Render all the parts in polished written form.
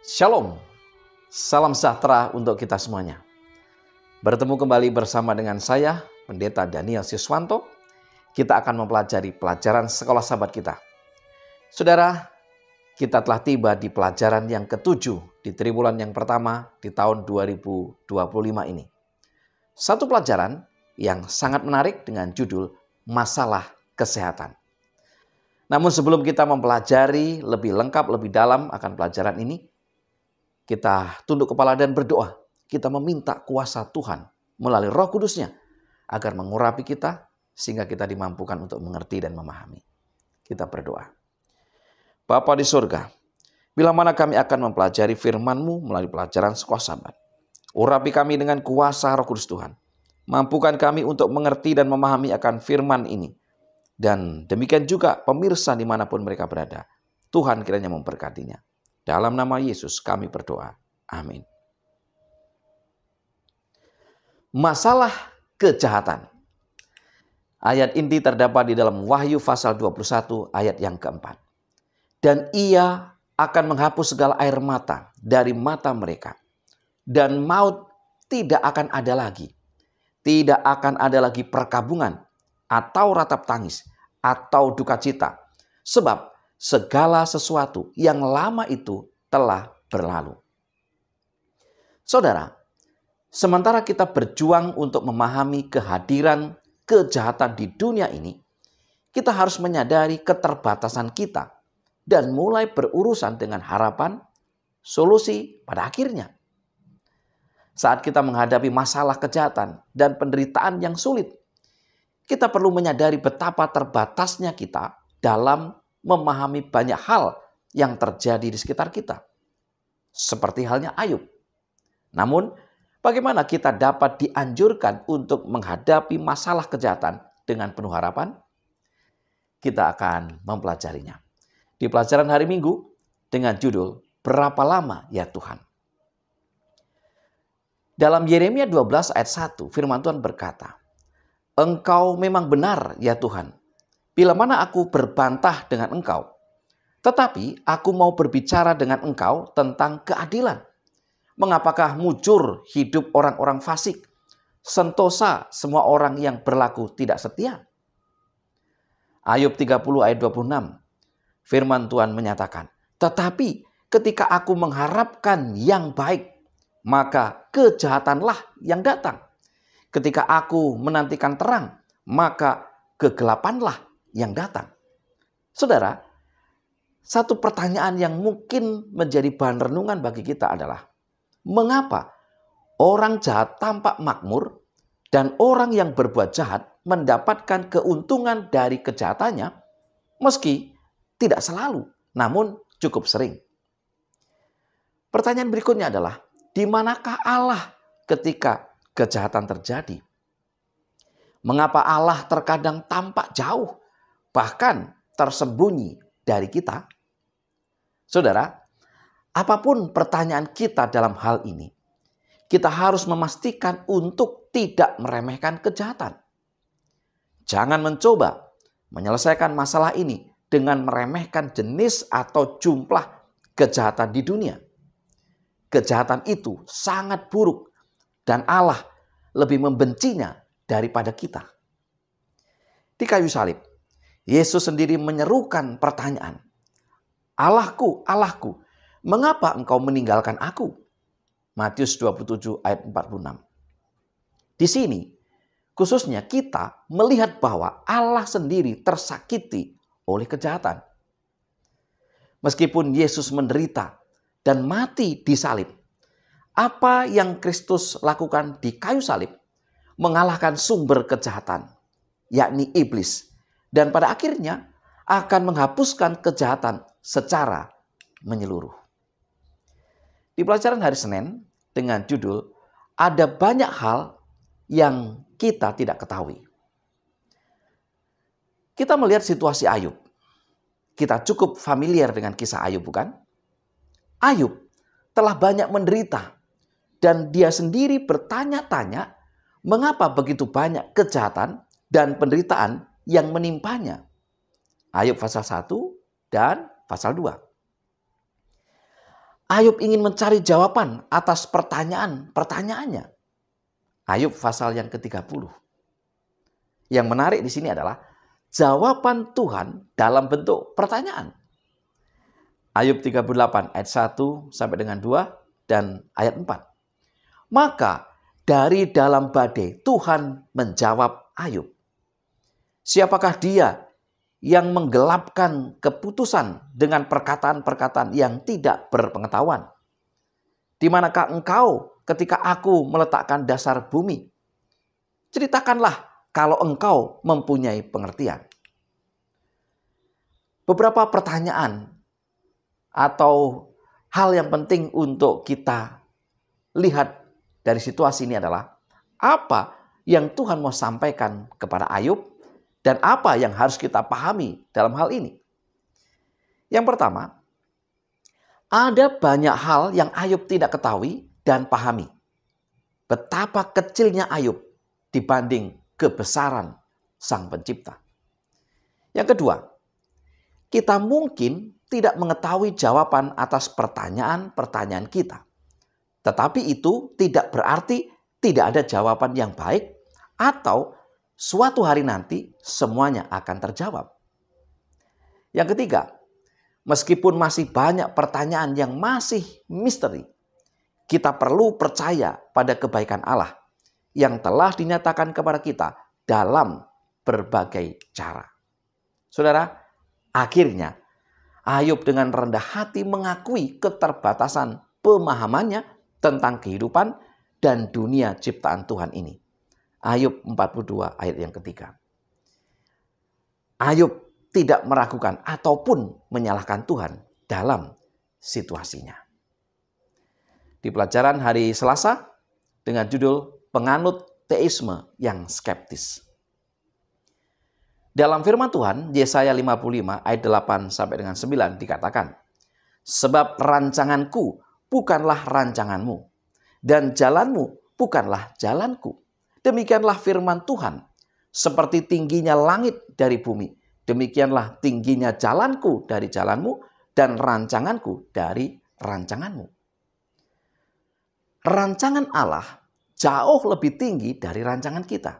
Shalom, salam sejahtera untuk kita semuanya. Bertemu kembali bersama dengan saya, Pendeta Daniel Siswanto. Kita akan mempelajari pelajaran sekolah sahabat kita. Saudara, kita telah tiba di pelajaran yang ke-7 di triwulan yang pertama di tahun 2025 ini. Satu pelajaran yang sangat menarik dengan judul Masalah Kesehatan. Namun sebelum kita mempelajari lebih lengkap, lebih dalam akan pelajaran ini, kita tunduk kepala dan berdoa. Kita meminta kuasa Tuhan melalui Roh Kudus-Nya agar mengurapi kita sehingga kita dimampukan untuk mengerti dan memahami. Kita berdoa. Bapa di surga, bila mana kami akan mempelajari firman-Mu melalui pelajaran sekolah sahabat, urapi kami dengan kuasa Roh Kudus Tuhan. Mampukan kami untuk mengerti dan memahami akan firman ini. Dan demikian juga pemirsa dimanapun mereka berada. Tuhan kiranya memberkatinya. Dalam nama Yesus kami berdoa. Amin. Masalah kejahatan. Ayat inti terdapat di dalam Wahyu pasal 21 ayat yang keempat. Dan ia akan menghapus segala air mata dari mata mereka. Dan maut tidak akan ada lagi. Tidak akan ada lagi perkabungan atau ratap tangis atau duka cita. Sebab segala sesuatu yang lama itu telah berlalu. Saudara, sementara kita berjuang untuk memahami kehadiran kejahatan di dunia ini, kita harus menyadari keterbatasan kita dan mulai berurusan dengan harapan solusi pada akhirnya. Saat kita menghadapi masalah kejahatan dan penderitaan yang sulit, kita perlu menyadari betapa terbatasnya kita dalam memahami banyak hal yang terjadi di sekitar kita. Seperti halnya Ayub. Namun, bagaimana kita dapat dianjurkan untuk menghadapi masalah kejahatan dengan penuh harapan? Kita akan mempelajarinya di pelajaran hari Minggu dengan judul Berapa Lama Ya Tuhan? Dalam Yeremia 12 ayat 1, firman Tuhan berkata, Engkau memang benar ya Tuhan, bila mana aku berbantah dengan engkau. Tetapi aku mau berbicara dengan engkau tentang keadilan. Mengapakah mujur hidup orang-orang fasik? Sentosa semua orang yang berlaku tidak setia. Ayub 30 ayat 26. Firman Tuhan menyatakan, tetapi ketika aku mengharapkan yang baik, maka kejahatanlah yang datang. Ketika aku menantikan terang, maka kegelapanlah yang datang. Saudara, satu pertanyaan yang mungkin menjadi bahan renungan bagi kita adalah, mengapa orang jahat tampak makmur dan orang yang berbuat jahat mendapatkan keuntungan dari kejahatannya, meski tidak selalu, namun cukup sering. Pertanyaan berikutnya adalah, di manakah Allah ketika kejahatan terjadi? Mengapa Allah terkadang tampak jauh, bahkan tersembunyi dari kita? Saudara, apapun pertanyaan kita dalam hal ini, kita harus memastikan untuk tidak meremehkan kejahatan. Jangan mencoba menyelesaikan masalah ini dengan meremehkan jenis atau jumlah kejahatan di dunia. Kejahatan itu sangat buruk dan Allah lebih membencinya daripada kita. Di kayu salib, Yesus sendiri menyerukan pertanyaan, Allahku, Allahku, mengapa engkau meninggalkan aku? Matius 27 ayat 46. Di sini, khususnya kita melihat bahwa Allah sendiri tersakiti oleh kejahatan. Meskipun Yesus menderita dan mati di salib, apa yang Kristus lakukan di kayu salib mengalahkan sumber kejahatan, yakni iblis, dan pada akhirnya akan menghapuskan kejahatan secara menyeluruh. Di pelajaran hari Senin dengan judul Ada Banyak Hal yang Kita Tidak Ketahui. Kita melihat situasi Ayub. Kita cukup familiar dengan kisah Ayub, bukan? Ayub telah banyak menderita dan dia sendiri bertanya-tanya mengapa begitu banyak kejahatan dan penderitaan yang menimpanya. Ayub pasal 1 dan pasal 2. Ayub ingin mencari jawaban atas pertanyaannya. Ayub pasal yang ke-30. Yang menarik di sini adalah jawaban Tuhan dalam bentuk pertanyaan. Ayub 38 ayat 1 sampai dengan 2 dan ayat 4. Maka dari dalam badai Tuhan menjawab Ayub. Siapakah dia yang menggelapkan keputusan dengan perkataan-perkataan yang tidak berpengetahuan? Di manakah engkau ketika aku meletakkan dasar bumi? Ceritakanlah kalau engkau mempunyai pengertian. Beberapa pertanyaan atau hal yang penting untuk kita lihat dari situasi ini adalah apa yang Tuhan mau sampaikan kepada Ayub dan apa yang harus kita pahami dalam hal ini. Yang pertama, ada banyak hal yang Ayub tidak ketahui dan pahami. Betapa kecilnya Ayub dibanding kebesaran Sang Pencipta. Yang kedua, kita mungkin tidak mengetahui jawaban atas pertanyaan-pertanyaan kita. Tetapi itu tidak berarti tidak ada jawaban yang baik atau suatu hari nanti semuanya akan terjawab. Yang ketiga, meskipun masih banyak pertanyaan yang masih misteri, kita perlu percaya pada kebaikan Allah yang telah dinyatakan kepada kita dalam berbagai cara. Saudara, akhirnya Ayub dengan rendah hati mengakui keterbatasan pemahamannya tentang kehidupan dan dunia ciptaan Tuhan ini. Ayub 42 ayat yang ketiga. Ayub tidak meragukan ataupun menyalahkan Tuhan dalam situasinya. Di pelajaran hari Selasa dengan judul Penganut Teisme yang Skeptis. Dalam firman Tuhan, Yesaya 55 ayat 8 sampai dengan 9 dikatakan, sebab rancanganku bukanlah rancanganmu, dan jalanmu bukanlah jalanku. Demikianlah firman Tuhan, seperti tingginya langit dari bumi, demikianlah tingginya jalanku dari jalanmu, dan rancanganku dari rancanganmu. Rancangan Allah jauh lebih tinggi dari rancangan kita.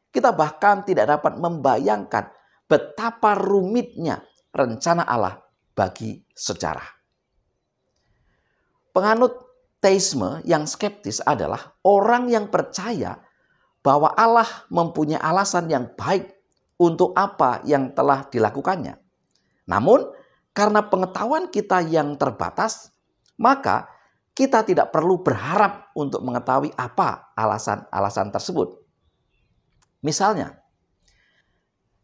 Kita bahkan tidak dapat membayangkan betapa rumitnya rencana Allah bagi sejarah. Penganut teisme yang skeptis adalah orang yang percaya bahwa Allah mempunyai alasan yang baik untuk apa yang telah dilakukannya. Namun, karena pengetahuan kita yang terbatas, maka kita tidak perlu berharap untuk mengetahui apa alasan-alasan tersebut. Misalnya,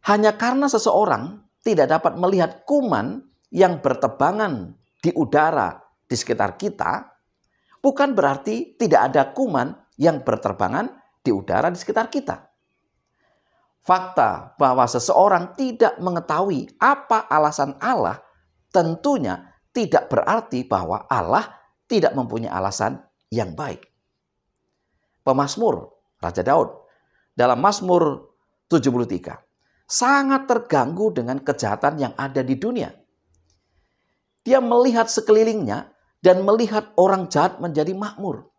hanya karena seseorang tidak dapat melihat kuman yang bertebangan di udara di sekitar kita, bukan berarti tidak ada kuman yang berterbangan di udara di sekitar kita. Fakta bahwa seseorang tidak mengetahui apa alasan Allah tentunya tidak berarti bahwa Allah tidak mempunyai alasan yang baik. Pemazmur Raja Daud dalam Mazmur 73 sangat terganggu dengan kejahatan yang ada di dunia. Dia melihat sekelilingnya dan melihat orang jahat menjadi makmur.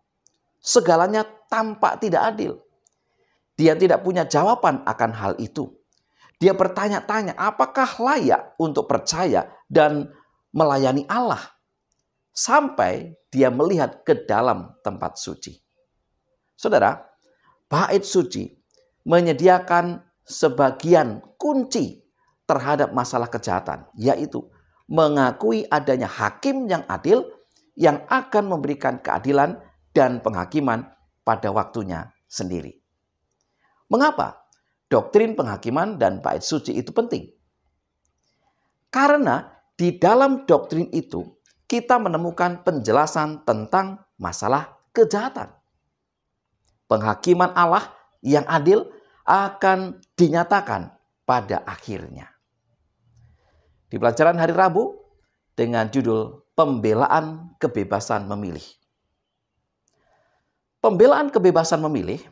Segalanya tampak tidak adil. Dia tidak punya jawaban akan hal itu. Dia bertanya-tanya apakah layak untuk percaya dan melayani Allah. Sampai dia melihat ke dalam tempat suci. Saudara, bait suci menyediakan sebagian kunci terhadap masalah kejahatan, yaitu mengakui adanya hakim yang adil yang akan memberikan keadilan dan penghakiman pada waktunya sendiri. Mengapa doktrin penghakiman dan bait suci itu penting? Karena di dalam doktrin itu kita menemukan penjelasan tentang masalah kejahatan. Penghakiman Allah yang adil akan dinyatakan pada akhirnya. Di pelajaran hari Rabu dengan judul Pembelaan Kebebasan Memilih. Pembelaan kebebasan memilih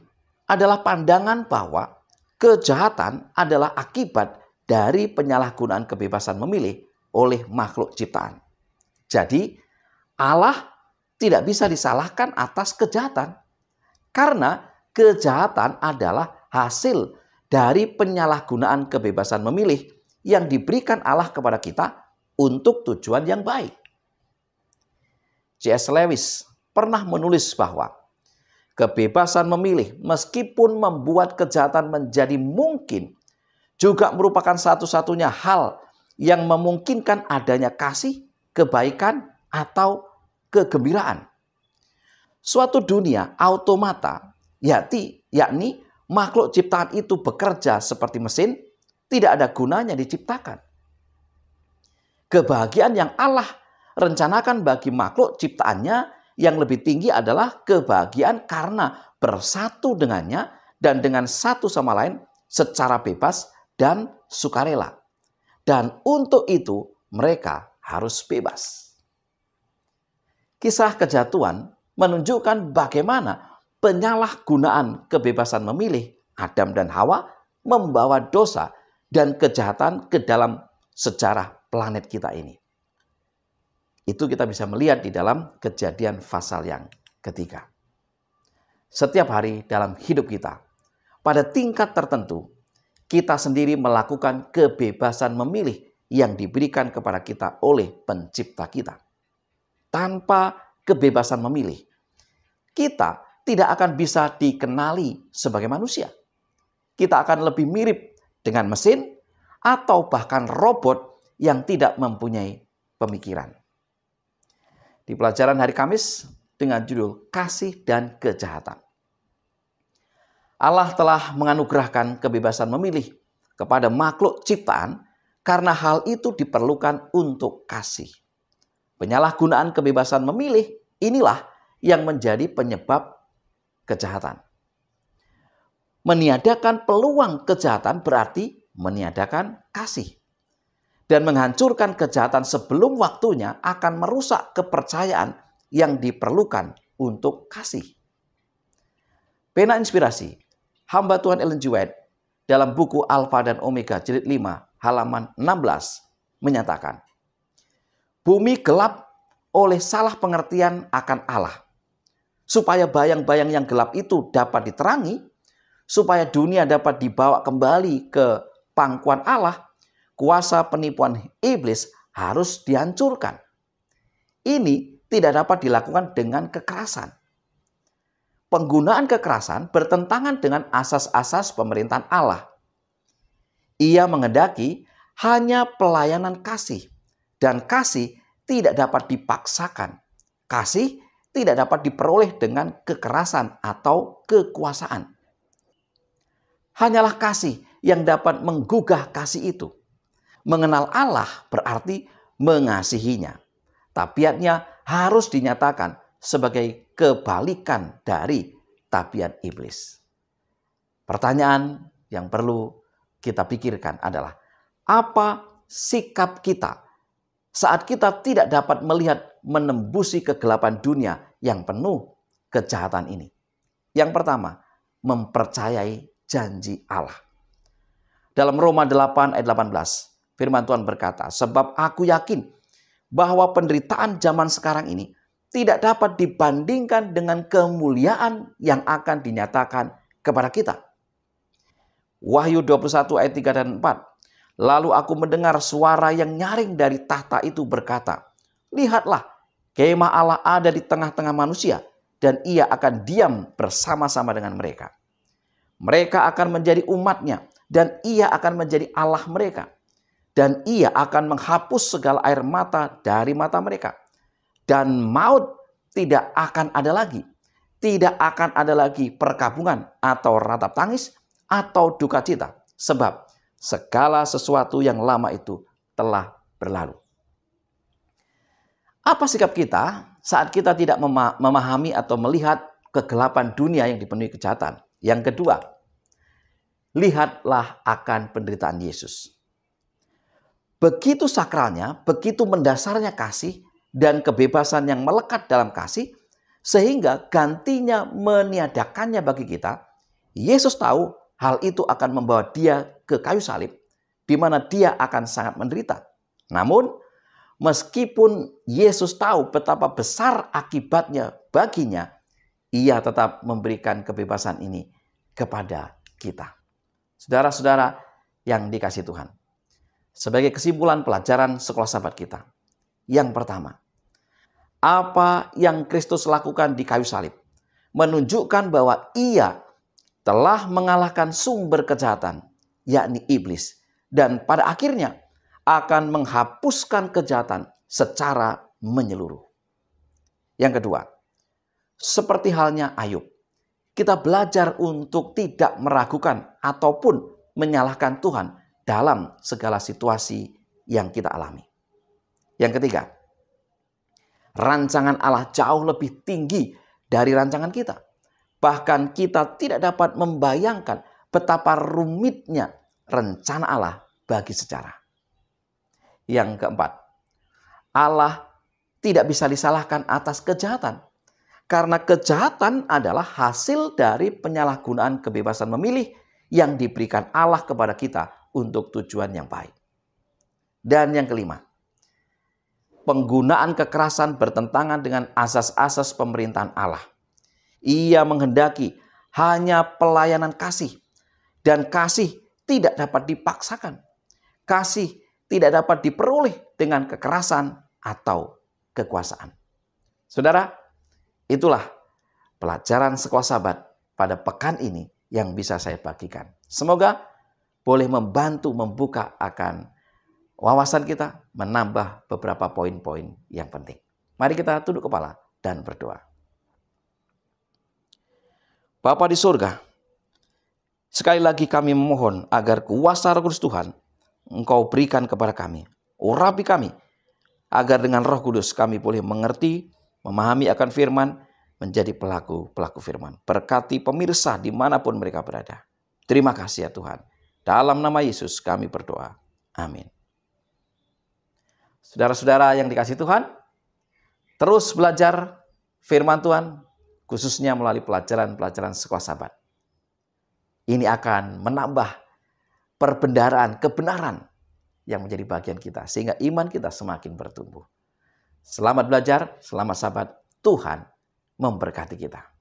adalah pandangan bahwa kejahatan adalah akibat dari penyalahgunaan kebebasan memilih oleh makhluk ciptaan. Jadi, Allah tidak bisa disalahkan atas kejahatan. Karena kejahatan adalah hasil dari penyalahgunaan kebebasan memilih yang diberikan Allah kepada kita untuk tujuan yang baik. C.S. Lewis pernah menulis bahwa kebebasan memilih meskipun membuat kejahatan menjadi mungkin, juga merupakan satu-satunya hal yang memungkinkan adanya kasih, kebaikan, atau kegembiraan. Suatu dunia automata, yakni makhluk ciptaan itu bekerja seperti mesin, tidak ada gunanya diciptakan. Kebahagiaan yang Allah rencanakan bagi makhluk ciptaannya yang lebih tinggi adalah kebahagiaan karena bersatu dengannya dan dengan satu sama lain secara bebas dan sukarela. Dan untuk itu mereka harus bebas. Kisah kejatuhan menunjukkan bagaimana penyalahgunaan kebebasan memilih Adam dan Hawa membawa dosa dan kejahatan ke dalam sejarah planet kita ini. Itu kita bisa melihat di dalam Kejadian pasal yang ketiga. Setiap hari dalam hidup kita, pada tingkat tertentu, kita sendiri melakukan kebebasan memilih yang diberikan kepada kita oleh pencipta kita. Tanpa kebebasan memilih, kita tidak akan bisa dikenali sebagai manusia. Kita akan lebih mirip dengan mesin atau bahkan robot yang tidak mempunyai pemikiran. Di pelajaran hari Kamis dengan judul Kasih dan Kejahatan. Allah telah menganugerahkan kebebasan memilih kepada makhluk ciptaan karena hal itu diperlukan untuk kasih. Penyalahgunaan kebebasan memilih inilah yang menjadi penyebab kejahatan. Meniadakan peluang kejahatan berarti meniadakan kasih. Dan menghancurkan kejahatan sebelum waktunya akan merusak kepercayaan yang diperlukan untuk kasih. Pena inspirasi, hamba Tuhan Ellen G. White dalam buku Alfa dan Omega jilid 5 halaman 16 menyatakan, bumi gelap oleh salah pengertian akan Allah. Supaya bayang-bayang yang gelap itu dapat diterangi, supaya dunia dapat dibawa kembali ke pangkuan Allah, kuasa penipuan iblis harus dihancurkan. Ini tidak dapat dilakukan dengan kekerasan. Penggunaan kekerasan bertentangan dengan asas-asas pemerintahan Allah. Ia menghendaki hanya pelayanan kasih, dan kasih tidak dapat dipaksakan. Kasih tidak dapat diperoleh dengan kekerasan atau kekuasaan. Hanyalah kasih yang dapat menggugah kasih itu. Mengenal Allah berarti mengasihinya. Tabiatnya harus dinyatakan sebagai kebalikan dari tabiat iblis. Pertanyaan yang perlu kita pikirkan adalah, apa sikap kita saat kita tidak dapat melihat menembusi kegelapan dunia yang penuh kejahatan ini? Yang pertama, mempercayai janji Allah. Dalam Roma 8 ayat 18, firman Tuhan berkata, sebab aku yakin bahwa penderitaan zaman sekarang ini tidak dapat dibandingkan dengan kemuliaan yang akan dinyatakan kepada kita. Wahyu 21 ayat 3 dan 4. Lalu aku mendengar suara yang nyaring dari tahta itu berkata, lihatlah, kemah Allah ada di tengah-tengah manusia, dan ia akan diam bersama-sama dengan mereka. Mereka akan menjadi umatnya, dan ia akan menjadi Allah mereka. Dan ia akan menghapus segala air mata dari mata mereka. Dan maut tidak akan ada lagi. Tidak akan ada lagi perkabungan atau ratap tangis atau duka cita. Sebab segala sesuatu yang lama itu telah berlalu. Apa sikap kita saat kita tidak memahami atau melihat kegelapan dunia yang dipenuhi kejahatan? Yang kedua, lihatlah akan penderitaan Yesus. Begitu sakralnya, begitu mendasarnya kasih dan kebebasan yang melekat dalam kasih, sehingga gantinya meniadakannya bagi kita. Yesus tahu hal itu akan membawa dia ke kayu salib, di mana dia akan sangat menderita. Namun, Meskipun Yesus tahu betapa besar akibatnya baginya, ia tetap memberikan kebebasan ini kepada kita. Saudara-saudara yang dikasihi Tuhan, sebagai kesimpulan pelajaran sekolah sahabat kita, yang pertama, apa yang Kristus lakukan di kayu salib menunjukkan bahwa ia telah mengalahkan sumber kejahatan, yakni iblis, dan pada akhirnya akan menghapuskan kejahatan secara menyeluruh. Yang kedua, seperti halnya Ayub, kita belajar untuk tidak meragukan ataupun menyalahkan Tuhan dalam segala situasi yang kita alami. Yang ketiga, rancangan Allah jauh lebih tinggi dari rancangan kita. Bahkan kita tidak dapat membayangkan betapa rumitnya rencana Allah bagi sejarah. Yang keempat, Allah tidak bisa disalahkan atas kejahatan. Karena kejahatan adalah hasil dari penyalahgunaan kebebasan memilih yang diberikan Allah kepada kita untuk tujuan yang baik. Dan yang kelima, penggunaan kekerasan bertentangan dengan asas-asas pemerintahan Allah. Ia menghendaki hanya pelayanan kasih. Dan kasih tidak dapat dipaksakan. Kasih tidak dapat diperoleh dengan kekerasan atau kekuasaan. Saudara, itulah pelajaran sekolah sahabat pada pekan ini yang bisa saya bagikan. Semoga boleh membantu membuka akan wawasan kita, menambah beberapa poin-poin yang penting. Mari kita tunduk kepala dan berdoa. Bapa di surga, sekali lagi kami memohon agar kuasa Roh Kudus Tuhan Engkau berikan kepada kami, urapi kami, agar dengan Roh Kudus kami boleh mengerti, memahami akan firman, menjadi pelaku-pelaku firman. Berkati pemirsa dimanapun mereka berada. Terima kasih ya Tuhan. Dalam nama Yesus kami berdoa. Amin. Saudara-saudara yang dikasihi Tuhan, terus belajar firman Tuhan, khususnya melalui pelajaran-pelajaran sekolah sahabat. Ini akan menambah perbendaharaan, kebenaran yang menjadi bagian kita, sehingga iman kita semakin bertumbuh. Selamat belajar, selamat sahabat, Tuhan memberkati kita.